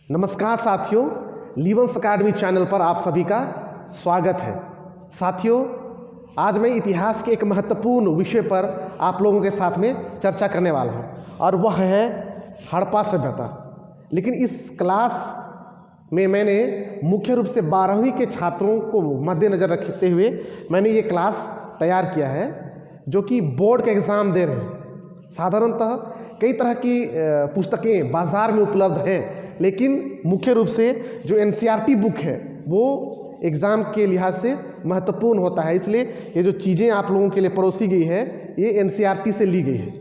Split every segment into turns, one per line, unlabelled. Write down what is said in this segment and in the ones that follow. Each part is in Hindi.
नमस्कार साथियों, लीवंस अकादमी चैनल पर आप सभी का स्वागत है। साथियों, आज मैं इतिहास के एक महत्वपूर्ण विषय पर आप लोगों के साथ में चर्चा करने वाला हूं और वह है हड़प्पा सभ्यता। लेकिन इस क्लास में मैंने मुख्य रूप से 12वीं के छात्रों को मद्देनज़र रखते हुए मैंने ये क्लास तैयार किया है, जो कि बोर्ड का एग्ज़ाम दे रहे हैं। साधारणतः कई तरह की पुस्तकें बाज़ार में उपलब्ध हैं, लेकिन मुख्य रूप से जो एनसीईआरटी बुक है वो एग्ज़ाम के लिहाज से महत्वपूर्ण होता है। इसलिए ये जो चीज़ें आप लोगों के लिए परोसी गई है ये एनसीईआरटी से ली गई है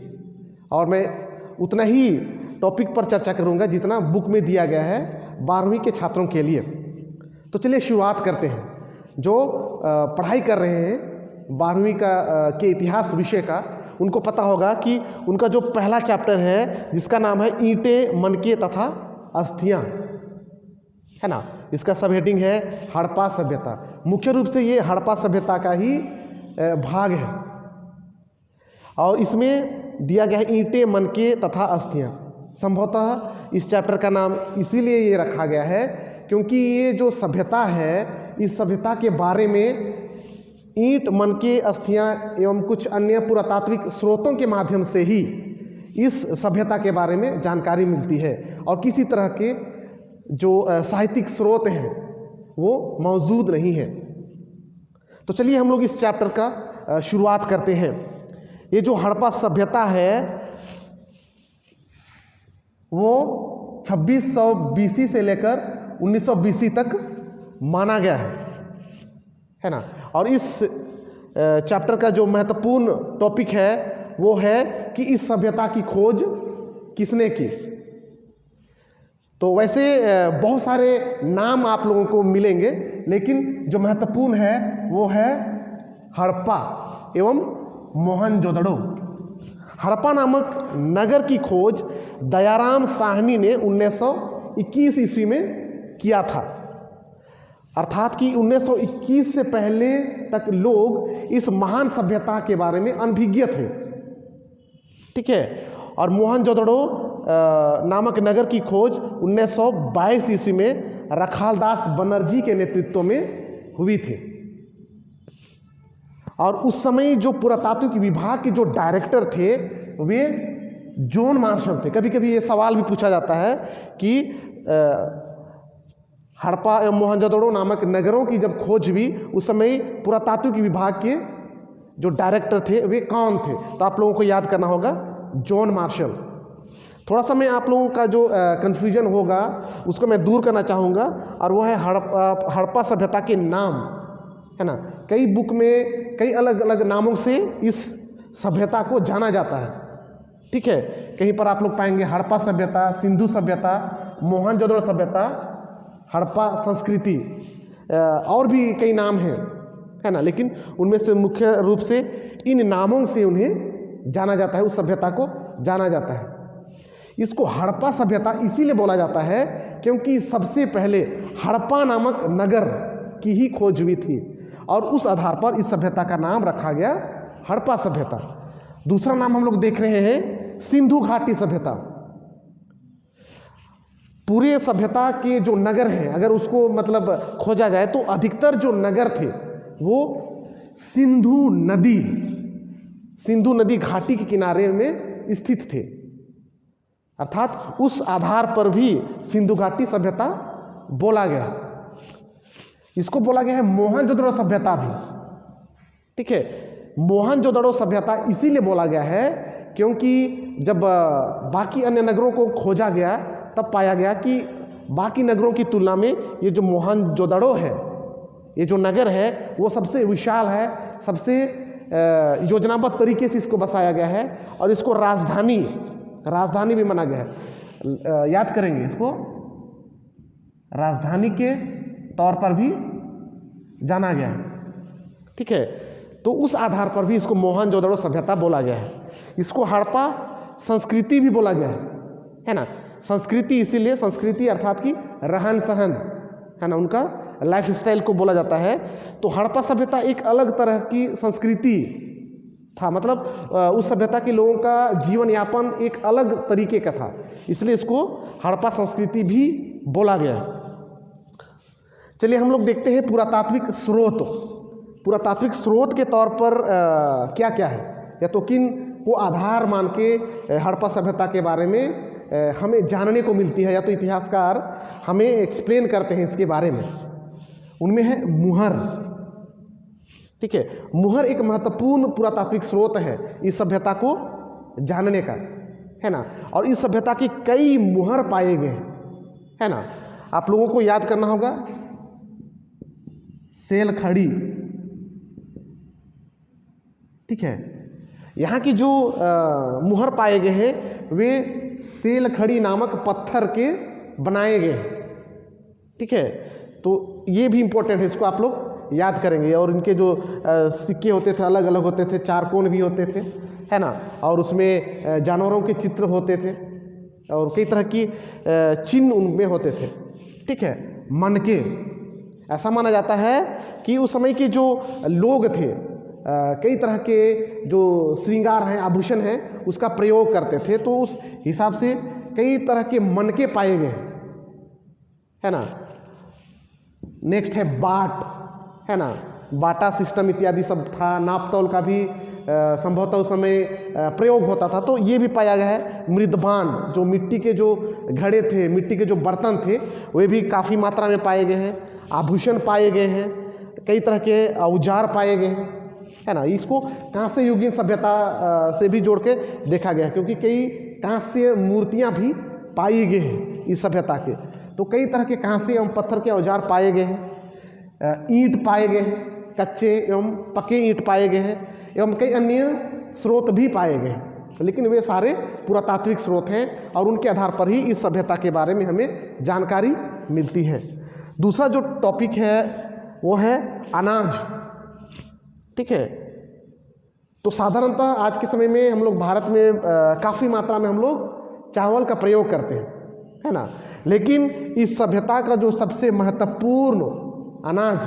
और मैं उतना ही टॉपिक पर चर्चा करूंगा जितना बुक में दिया गया है 12वीं के छात्रों के लिए। तो चलिए शुरुआत करते हैं। जो पढ़ाई कर रहे हैं 12वीं के इतिहास विषय का, उनको पता होगा कि उनका जो पहला चैप्टर है जिसका नाम है ईंटें, मनके तथा अस्थियां, है ना। इसका सब हेडिंग है हड़प्पा सभ्यता। मुख्य रूप से ये हड़प्पा सभ्यता का ही भाग है और इसमें दिया गया है ईंटें, मनके तथा अस्थियां। संभवतः इस चैप्टर का नाम इसीलिए ये रखा गया है क्योंकि ये जो सभ्यता है, इस सभ्यता के बारे में ईंट, मनके, अस्थियां एवं कुछ अन्य पुरातात्विक स्रोतों के माध्यम से ही इस सभ्यता के बारे में जानकारी मिलती है और किसी तरह के जो साहित्यिक स्रोत हैं वो मौजूद नहीं है। तो चलिए हम लोग इस चैप्टर का शुरुआत करते हैं। ये जो हड़प्पा सभ्यता है वो 2600 बीसी से लेकर 1900 बीसी तक माना गया है ना। और इस चैप्टर का जो महत्वपूर्ण टॉपिक है वो है कि इस सभ्यता की खोज किसने की। तो वैसे बहुत सारे नाम आप लोगों को मिलेंगे, लेकिन जो महत्वपूर्ण है वो है हड़प्पा एवं मोहनजोदड़ो। हड़प्पा नामक नगर की खोज दयाराम साहनी ने 1921 ईस्वी में किया था। अर्थात कि 1921 से पहले तक लोग इस महान सभ्यता के बारे में अनभिज्ञ थे, ठीक है। और मोहनजोदड़ो नामक नगर की खोज 1922 ईस्वी में रखालदास बनर्जी के नेतृत्व में हुई थी। और उस समय जो पुरातात्विक विभाग के जो डायरेक्टर थे वे जॉन मार्शल थे। कभी कभी ये सवाल भी पूछा जाता है कि हड़प्पा एवं मोहनजोदड़ो नामक नगरों की जब खोज हुई उस समय पुरातात्विक विभाग के जो डायरेक्टर थे वे कौन थे। तो आप लोगों को याद करना होगा जॉन मार्शल। थोड़ा सा मैं आप लोगों का जो कन्फ्यूजन होगा उसको मैं दूर करना चाहूँगा, और वो है हड़प्पा सभ्यता के नाम, है ना। कई बुक में कई अलग अलग नामों से इस सभ्यता को जाना जाता है, ठीक है। कहीं पर आप लोग पाएंगे हड़प्पा सभ्यता, सिंधु सभ्यता, मोहनजोदड़ो सभ्यता, हड़प्पा संस्कृति, और भी कई नाम हैं, है ना। लेकिन उनमें से मुख्य रूप से इन नामों से उन्हें जाना जाता है, उस सभ्यता को जाना जाता है। इसको हड़प्पा सभ्यता इसीलिए बोला जाता है क्योंकि सबसे पहले हड़प्पा नामक नगर की ही खोज हुई थी और उस आधार पर इस सभ्यता का नाम रखा गया हड़प्पा सभ्यता। दूसरा नाम हम लोग देख रहे हैं सिंधु घाटी सभ्यता। पूरे सभ्यता के जो नगर हैं अगर उसको मतलब खोजा जाए तो अधिकतर जो नगर थे वो सिंधु नदी घाटी के किनारे में स्थित थे। अर्थात उस आधार पर भी सिंधु घाटी सभ्यता बोला गया। इसको बोला गया है मोहनजोदड़ो सभ्यता भी, ठीक है। मोहनजोदड़ो सभ्यता इसीलिए बोला गया है क्योंकि जब बाकी अन्य नगरों को खोजा गया तब पाया गया कि बाकी नगरों की तुलना में ये जो मोहनजोदड़ो है, ये जो नगर है वो सबसे विशाल है, सबसे योजनाबद्ध तरीके से इसको बसाया गया है और इसको राजधानी भी माना गया है। याद करेंगे इसको राजधानी के तौर पर भी जाना गया है, ठीक है। तो उस आधार पर भी इसको मोहनजोदड़ो सभ्यता बोला गया है। इसको हड़प्पा संस्कृति भी बोला गया है ना। संस्कृति इसीलिए, संस्कृति अर्थात कि रहन सहन, है ना, उनका लाइफ स्टाइल को बोला जाता है। तो हड़प्पा सभ्यता एक अलग तरह की संस्कृति था, मतलब उस सभ्यता के लोगों का जीवन यापन एक अलग तरीके का था, इसलिए इसको हड़प्पा संस्कृति भी बोला गया है। चलिए हम लोग देखते हैं पुरातात्विक स्रोत। पुरातात्विक स्रोत के तौर पर क्या क्या है, या तो किन को आधार मान के हड़प्पा सभ्यता के बारे में हमें जानने को मिलती है, या तो इतिहासकार हमें एक्सप्लेन करते हैं इसके बारे में। उनमें है मुहर। ठीक है, मुहर एक महत्वपूर्ण पुरातात्विक स्रोत है इस सभ्यता को जानने का, है ना। और इस सभ्यता की कई मुहर पाए गए, है ना। आप लोगों को याद करना होगा सेल खड़ी। ठीक है, यहाँ की जो मुहर पाए गए हैं वे सेल खड़ी नामक पत्थर के बनाए गए हैं। ठीक है, तो ये भी इम्पोर्टेंट है, इसको आप लोग याद करेंगे। और इनके जो सिक्के होते थे अलग अलग होते थे, चार कोण भी होते थे, है ना। और उसमें जानवरों के चित्र होते थे और कई तरह की चिन्ह उनमें होते थे। ठीक है, मनके, ऐसा माना जाता है कि उस समय के जो लोग थे कई तरह के जो श्रृंगार हैं, आभूषण हैं, उसका प्रयोग करते थे। तो उस हिसाब से कई तरह के मनके पाए गए, है ना। नेक्स्ट है बाट, है ना। बाटा सिस्टम इत्यादि सब था। नापतौल का भी संभवतः उस समय प्रयोग होता था, तो ये भी पाया गया है। मृदबान, जो मिट्टी के जो घड़े थे, मिट्टी के जो बर्तन थे, वे भी काफ़ी मात्रा में पाए गए हैं। आभूषण पाए गए हैं, कई तरह के औजार पाए गए हैं, है ना। इसको कांस्य युगीन सभ्यता से भी जोड़ के देखा गया है, क्योंकि कई कांस्य मूर्तियाँ भी पाई गई हैं इस सभ्यता के। तो कई तरह के कांस्य एवं पत्थर के औजार पाए गए हैं। ईंट पाए गए हैं, कच्चे एवं पके ईंट पाए गए हैं, एवं कई अन्य स्रोत भी पाए गए हैं। लेकिन वे सारे पुरातात्विक स्रोत हैं और उनके आधार पर ही इस सभ्यता के बारे में हमें जानकारी मिलती है। दूसरा जो टॉपिक है वो है अनाज। ठीक है, तो साधारणतः आज के समय में हम लोग भारत में काफ़ी मात्रा में हम लोग चावल का प्रयोग करते हैं, है ना। लेकिन इस सभ्यता का जो सबसे महत्वपूर्ण अनाज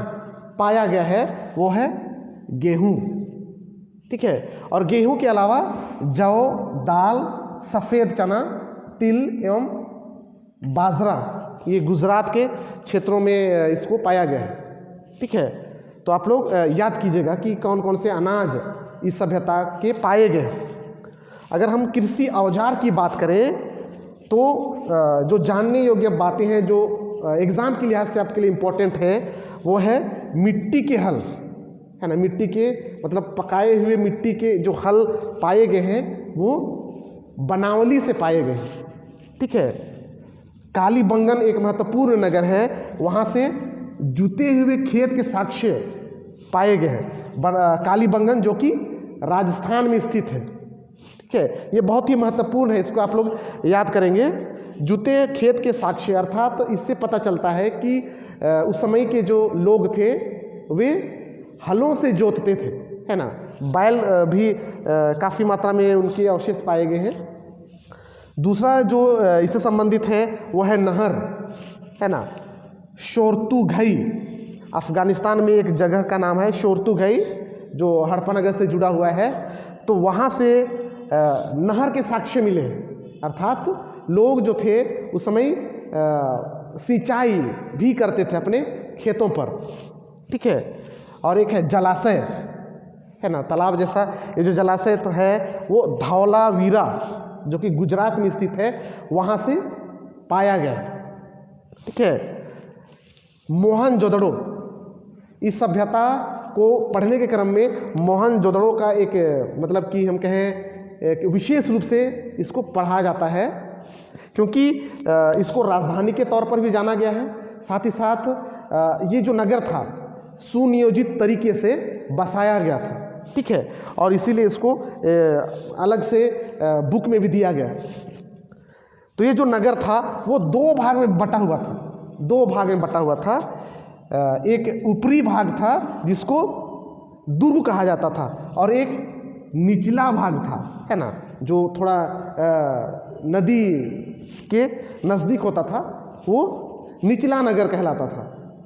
पाया गया है वो है गेहूं। ठीक है, और गेहूं के अलावा जौ, दाल, सफ़ेद चना, तिल एवं बाजरा, ये गुजरात के क्षेत्रों में इसको पाया गया है। ठीक है, तो आप लोग याद कीजिएगा कि कौन कौन से अनाज इस सभ्यता के पाए गए। अगर हम कृषि औजार की बात करें तो जो जानने योग्य बातें हैं, जो एग्ज़ाम के लिहाज से आपके लिए इम्पोर्टेंट है, वो है मिट्टी के हल, है ना। मिट्टी के मतलब पकाए हुए मिट्टी के जो हल पाए गए हैं वो बनावली से पाए गए हैं। ठीक है, कालीबंगन एक महत्वपूर्ण नगर है, वहाँ से जुते हुए खेत के साक्ष्य पाए गए हैं। कालीबंगन जो कि राजस्थान में स्थित है। ठीक है, ये बहुत ही महत्वपूर्ण है, इसको आप लोग याद करेंगे। जुते खेत के साक्ष्य अर्थात तो इससे पता चलता है कि उस समय के जो लोग थे वे हलों से जोतते थे, है ना। बैल भी काफ़ी मात्रा में उनके अवशेष पाए गए हैं। दूसरा जो इससे संबंधित है वो है नहर, है ना। शोरतुघई, अफ़गानिस्तान में एक जगह का नाम है शोरतुघई, जो हड़प्पा नगर से जुड़ा हुआ है। तो वहाँ से नहर के साक्ष्य मिले हैं, अर्थात लोग जो थे उस समय सिंचाई भी करते थे अपने खेतों पर। ठीक है, और एक है जलाशय, है ना, तालाब जैसा। ये जो जलाशय तो है वो धौलावीरा जो कि गुजरात में स्थित है, वहाँ से पाया गया। ठीक है, मोहनजोदड़ो, इस सभ्यता को पढ़ने के क्रम में मोहनजोदड़ो का एक मतलब कि हम कहें एक विशेष रूप से इसको पढ़ा जाता है, क्योंकि इसको राजधानी के तौर पर भी जाना गया है। साथ ही साथ ये जो नगर था सुनियोजित तरीके से बसाया गया था। ठीक है, और इसीलिए इसको अलग से बुक में भी दिया गया है। तो ये जो नगर था वो दो भाग में बटा हुआ था। एक ऊपरी भाग था जिसको दुर्ग कहा जाता था, और एक निचला भाग था, है ना, जो थोड़ा नदी के नज़दीक होता था, वो निचला नगर कहलाता था,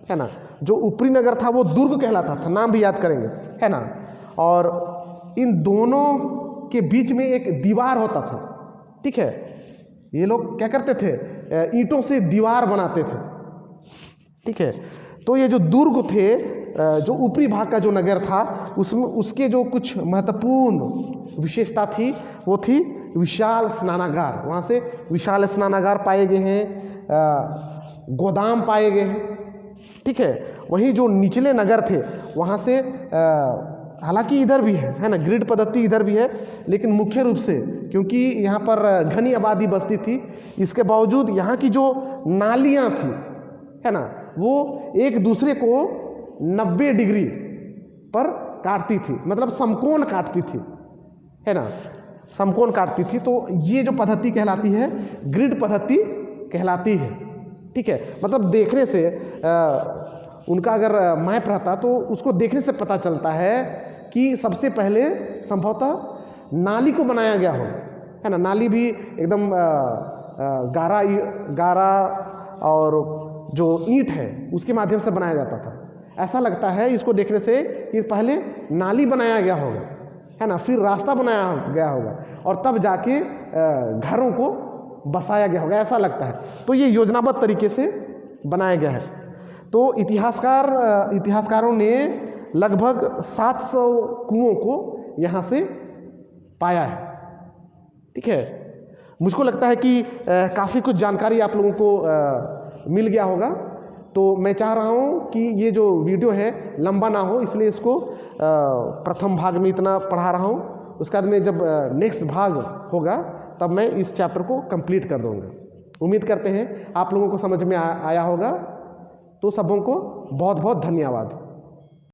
है ना। जो ऊपरी नगर था वो दुर्ग कहलाता था, नाम भी याद करेंगे, है ना। और इन दोनों के बीच में एक दीवार होता था। ठीक है, ये लोग क्या करते थे, ईंटों से दीवार बनाते थे। ठीक है, तो ये जो दुर्ग थे, जो ऊपरी भाग का जो नगर था, उसमें उसके जो कुछ महत्वपूर्ण विशेषता थी वो थी विशाल स्नानागार। वहाँ से विशाल स्नानागार पाए गए हैं, गोदाम पाए गए हैं। ठीक है, वहीं जो निचले नगर थे वहाँ से हालांकि इधर भी है ना, ग्रिड पद्धति इधर भी है, लेकिन मुख्य रूप से क्योंकि यहाँ पर घनी आबादी बसती थी, इसके बावजूद यहाँ की जो नालियाँ थी, है ना, वो एक दूसरे को 90 डिग्री पर काटती थी, मतलब समकोण काटती थी, है ना, समकोण काटती थी। तो ये जो पद्धति कहलाती है ग्रिड पद्धति कहलाती है। ठीक है, मतलब देखने से उनका अगर मैप रहता तो उसको देखने से पता चलता है कि सबसे पहले संभवतः नाली को बनाया गया हो, है ना। नाली भी एकदम गारा और जो ईंट है उसके माध्यम से बनाया जाता था। ऐसा लगता है इसको देखने से कि पहले नाली बनाया गया होगा, है ना, फिर रास्ता बनाया गया होगा और तब जाके घरों को बसाया गया होगा, ऐसा लगता है। तो ये योजनाबद्ध तरीके से बनाया गया है। तो इतिहासकारों ने लगभग 700 कुओं को यहाँ से पाया है। ठीक है, मुझको लगता है कि काफ़ी कुछ जानकारी आप लोगों को मिल गया होगा। तो मैं चाह रहा हूँ कि ये जो वीडियो है लंबा ना हो, इसलिए इसको प्रथम भाग में इतना पढ़ा रहा हूँ। उसके बाद में जब नेक्स्ट भाग होगा तब मैं इस चैप्टर को कंप्लीट कर दूँगा। उम्मीद करते हैं आप लोगों को समझ में आया होगा। तो सबों को बहुत बहुत धन्यवाद।